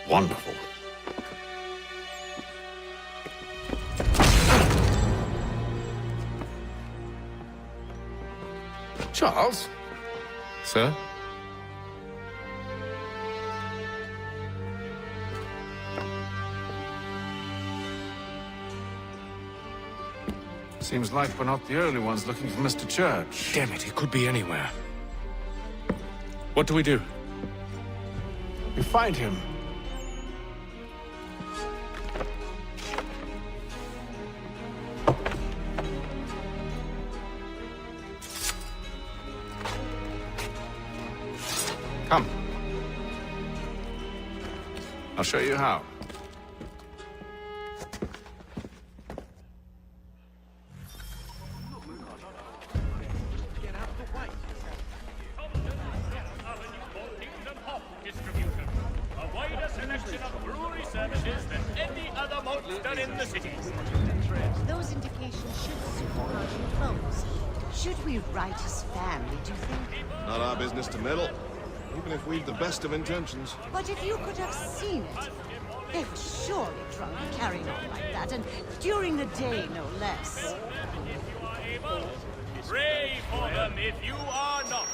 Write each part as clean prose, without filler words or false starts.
Wonderful. Charles? Sir? Seems like we're not the only ones looking for Mr. Church. Damn it, he could be anywhere. What do we do? We find him. Come. I'll show you how. Those indications should suit Marshal Close. Should we write his family, do you think? Not our business to meddle, even if we've the best of intentions. But if you could have seen it, they were surely drunk carrying on like that, and during the day, no less. Pray for them if you are not.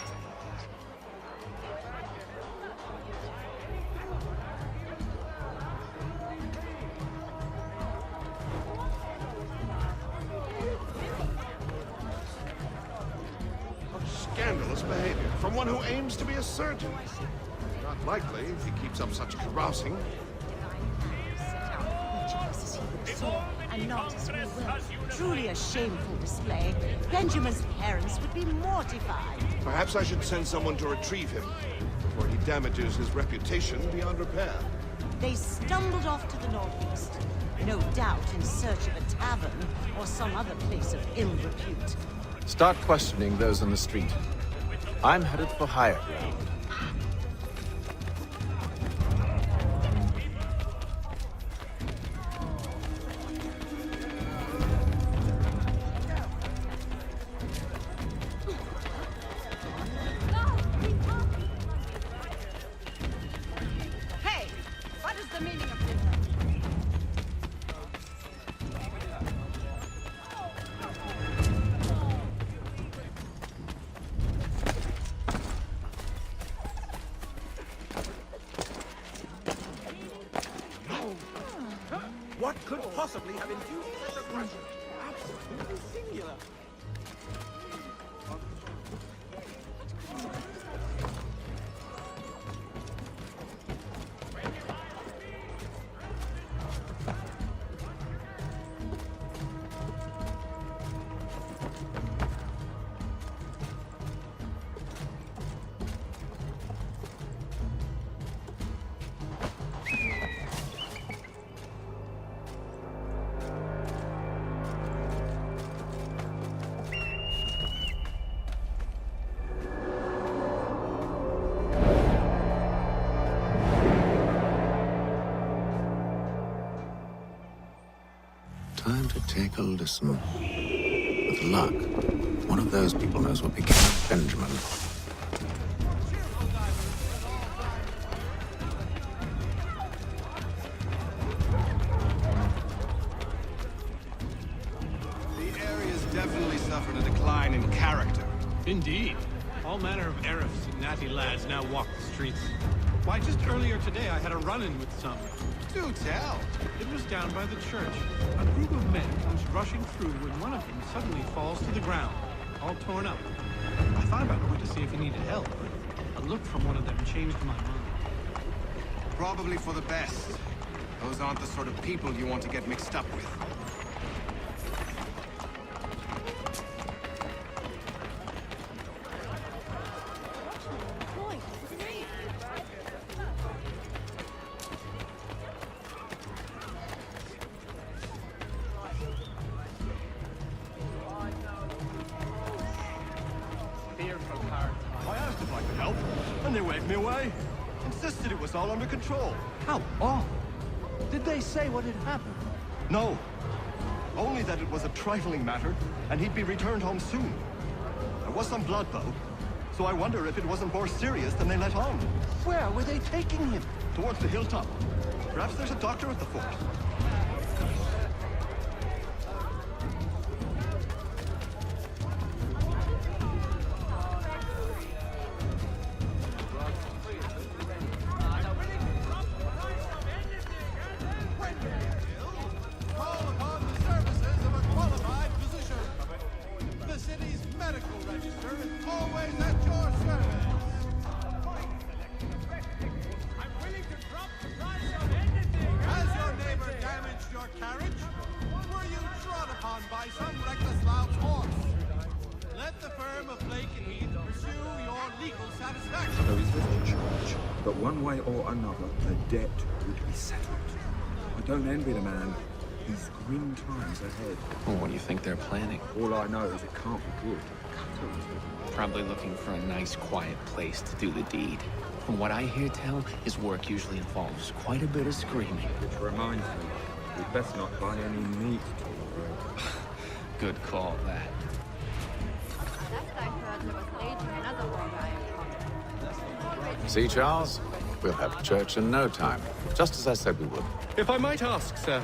Scandalous behavior from one who aims to be a surgeon. Not likely if he keeps up such carousing. Each of us as he would saw, and not as we will. Truly a shameful display. Benjamin's parents would be mortified. Perhaps I should send someone to retrieve him before he damages his reputation beyond repair. They stumbled off to the northeast, no doubt in search of a tavern or some other place of ill repute. Start questioning those on the street. I'm headed for higher ground. Hey! What is the meaning of this? What could possibly have induced such aggression? Absolutely singular. Time to take a listen. With luck, one of those people knows what became of Benjamin. The area's definitely suffered a decline in character. Indeed. All manner of Arifs and natty lads now walk the streets. Why, just earlier today I had a run-in with some. Do tell. It was down by the church. A group of men comes rushing through when one of them suddenly falls to the ground, all torn up. I thought about going to see if he needed help, but a look from one of them changed my mind. Probably for the best. Those aren't the sort of people you want to get mixed up with. I asked if I could help, and they waved me away. Insisted it was all under control. How odd. Did they say what had happened? No. Only that it was a trifling matter, and he'd be returned home soon. There was some blood, though, so I wonder if it wasn't more serious than they let on. Where were they taking him? Towards the hilltop. Perhaps there's a doctor at the fort. Call upon the services of a qualified physician. The city's medical register is always at your service. I'm willing to drop the price of anything. Has your neighbor damaged your carriage? Were you trod upon by some reckless loud's horse? Let the firm of Blake and Heath pursue your legal satisfaction. So he's with the church, but one way or another, the debt would be settled. I don't envy the man. He's grim times ahead. Well, what do you think they're planning? All I know is it can't be good. Probably looking for a nice, quiet place to do the deed. From what I hear tell, his work usually involves quite a bit of screaming. Which reminds me, we'd best not buy any meat till the break. Good call, that. Last I heard, there was raging another war riot. See, Charles? We'll have church in no time, just as I said we would. If I might ask, sir,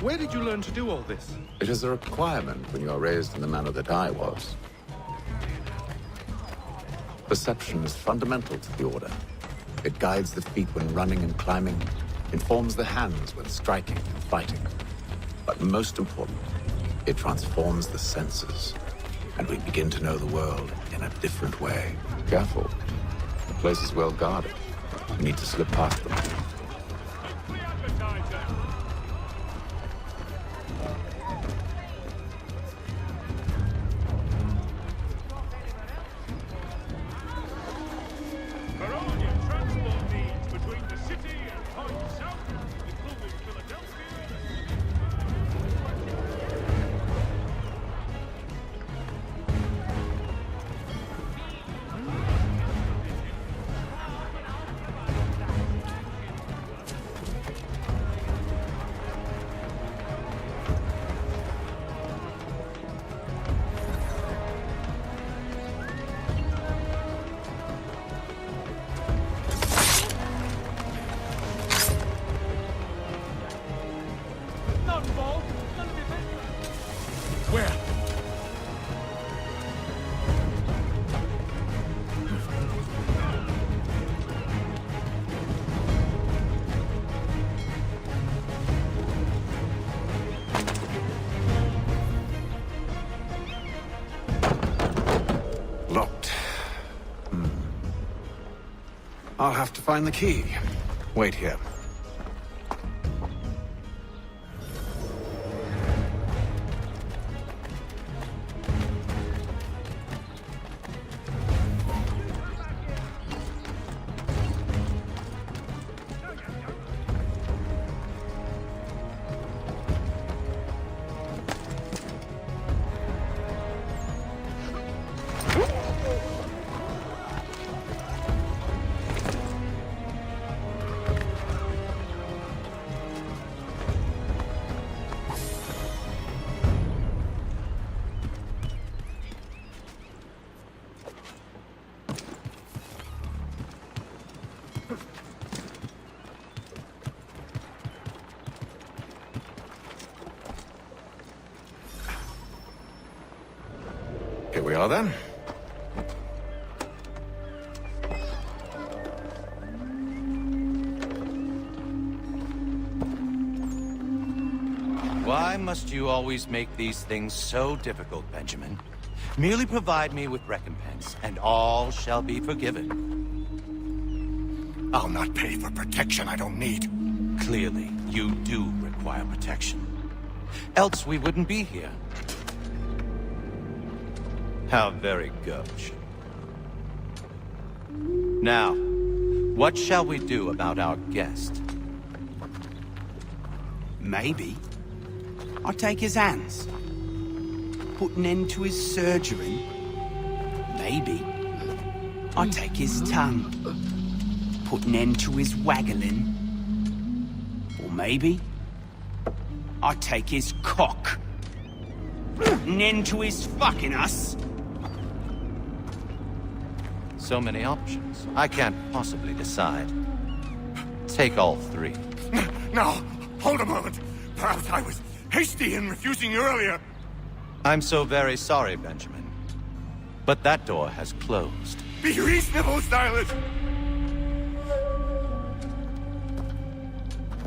where did you learn to do all this? It is a requirement when you are raised in the manner that I was. Perception is fundamental to the Order. It guides the feet when running and climbing, informs the hands when striking and fighting. But most important, it transforms the senses, and we begin to know the world in a different way. Careful. The place is well guarded. You need to slip past them. The advertiser. For all your transport needs between the city and Point South, including Philadelphia. None, Paul. None of your business. Where? Locked. I'll have to find the key. Wait here. Here we are then. Why must you always make these things so difficult, Benjamin? Merely provide me with recompense, and all shall be forgiven. I'll not pay for protection I don't need. Clearly, you do require protection. Else we wouldn't be here. How very gauche. Now, what shall we do about our guest? Maybe I'll take his hands. Put an end to his surgery. Maybe I'll take his tongue. Put an end to his waggling. Or maybe I'll take his cock. Put an end to his fucking us. So many options. I can't possibly decide. Take all three. Now, hold a moment. Perhaps I was hasty in refusing you earlier. I'm so very sorry, Benjamin. But that door has closed. Be reasonable, Silas!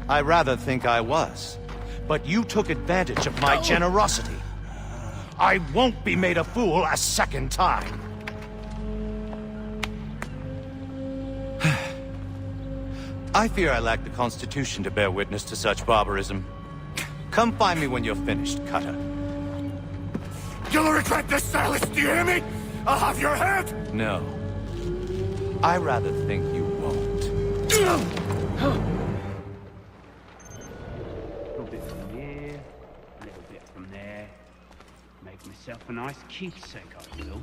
I rather think I was. But you took advantage of my generosity. I won't be made a fool a second time. I fear I lack the constitution to bear witness to such barbarism. Come find me when you're finished, Cutter. You'll regret this, Silas, do you hear me? I'll have your head! No. I rather think you won't. A little bit from here, a little bit from there. Make myself a nice keepsake, I will.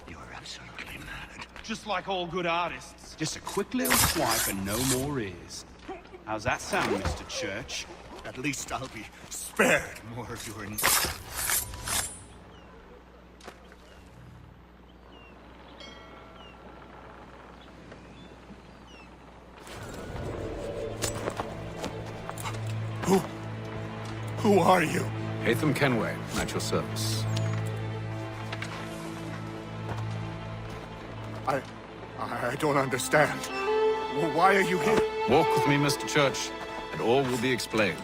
You're absolutely mad. Just like all good artists. Just a quick little swipe and no more is. How's that sound, Mr. Church? At least I'll be spared more of your... Who are you? Hatham Kenway, at your service. I don't understand. Why are you here? Walk with me, Mr. Church, and all will be explained.